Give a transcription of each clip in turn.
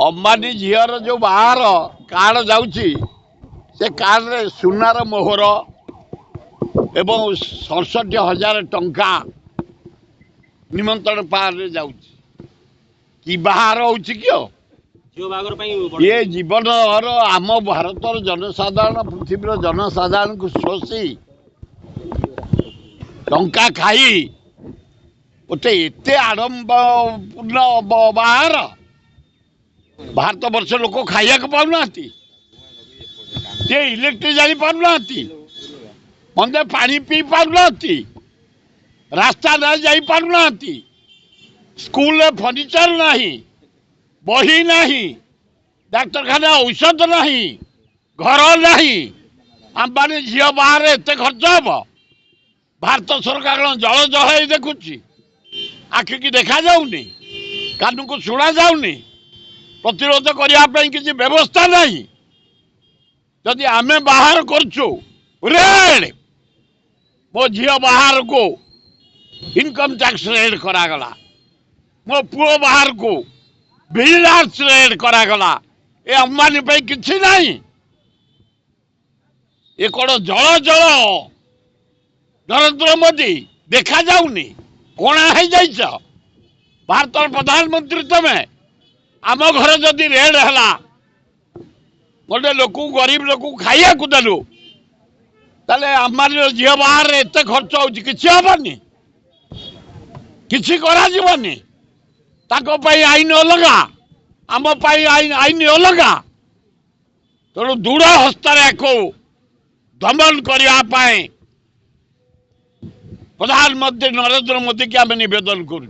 अंबानी झीर जो बाहर कार्ड जाऊँगी से कार्ड रे सुनार मोहर एवं 67,000 टंका निमंत्रण पार जाऊँगी कि बाहर हो ये जीवन आम भारत जनसाधारण पृथ्वीर जनसाधारण को शोषी टंका खाई गोटे एत आडंबरपूर्ण बाहर भारत वर्ष लोक खाया पाऊना इलेक्ट्रिक जानी पाऊना मंदे पानी पी पाऊना रास्ता ना जाई पाऊना स्कूल फर्निचर नहीं बही नहीं डाक्तरखाना औषध नहीं घर नहीं अंबानी झील बाहर एत खर्च हम भारत सरकार जल जल देखुची आखि की देखा जाऊनी कान को शुणा जाऊनी प्रतिरोध करने किसी व्यवस्था नहीं जदि आमे बाहर करचु रेड मो झील बाहर को इनकम टैक्स रेड करागला मो पुओ बाहर को विजिलेंस रेड करागला ए अंबानी पे किसी नहीं ये कौन जल जल नरेंद्र मोदी देखा जाऊनी कोणा है जाइछ भारत प्रधानमंत्री तमें आम घर जदि रेड है गोटे लोक गरीब लोक खाइया को देलु ताले अंबानी झील बाहर एत खर्च होनी किसी करानी आईन अलगा आम आईन अलगा तेणु दृढ़ हस्तर को दमन करने प्रधानमंत्री नरेंद्र मोदी की आम नवेदन कर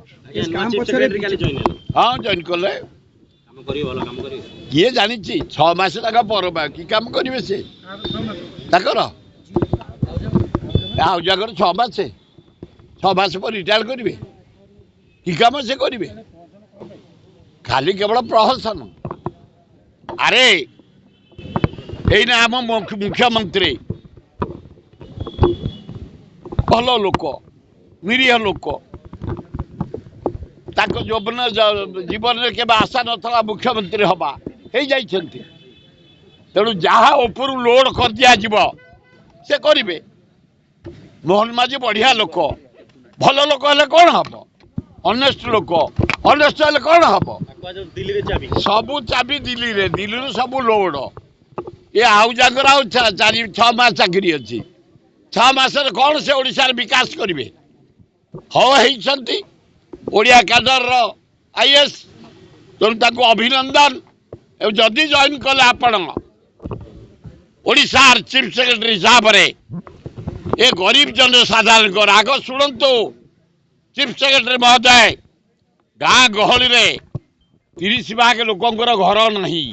हाँ जॉइन कले किए जानी 6 मास तक पर कि कम करेंगे से आउ जगह 6 मास 6 मास पर रिटायर करेंगे कि कम से करेंगे खाली केवल प्रहसन अरे यही आम मुख्यमंत्री भल लोक निरीह लोक जौवन जीवन में केवल आशा ना मुख्यमंत्री हवा हो जाइछन्ति तेणु जहाँ ऊपर लोड कर दिज्व से करेंगे मोहन माझी बढ़िया लोक भल लोक हेले कौन हम ऑनेस्ट लोक ऑनेस्ट हेले कौन हम सबू चाबी दिल्ली सबू लोड ये आउ जागर आउ 4-6 मास चाकरी अच्छी 6 मास कौन से ओडिशार विकास करेंगे होती ओडिया कैडर आईएएस तेणु अभिनंदन जदि जॉइन कले आपण ओडिशार चीफ सेक्रेटरी हिसाब से ये गरीब जनसाधारण राग शुणु चीफ सेक्रेटरी महोदय गाँ गहली रे 30 भाग लोकंर घर नहीं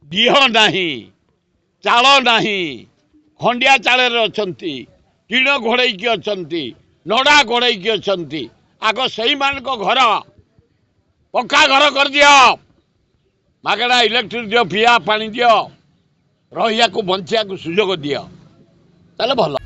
दीह नहीं चाल नहीं खंडिया चाल टीण घोड़े अच्छा नड़ा घोड़े अच्छा आग से घर पक्का घर कर दियो मागेड़ा इलेक्ट्रिक दियो पिया पानी दियो रहिया को बंचिया को सुजोग दियो ताले भल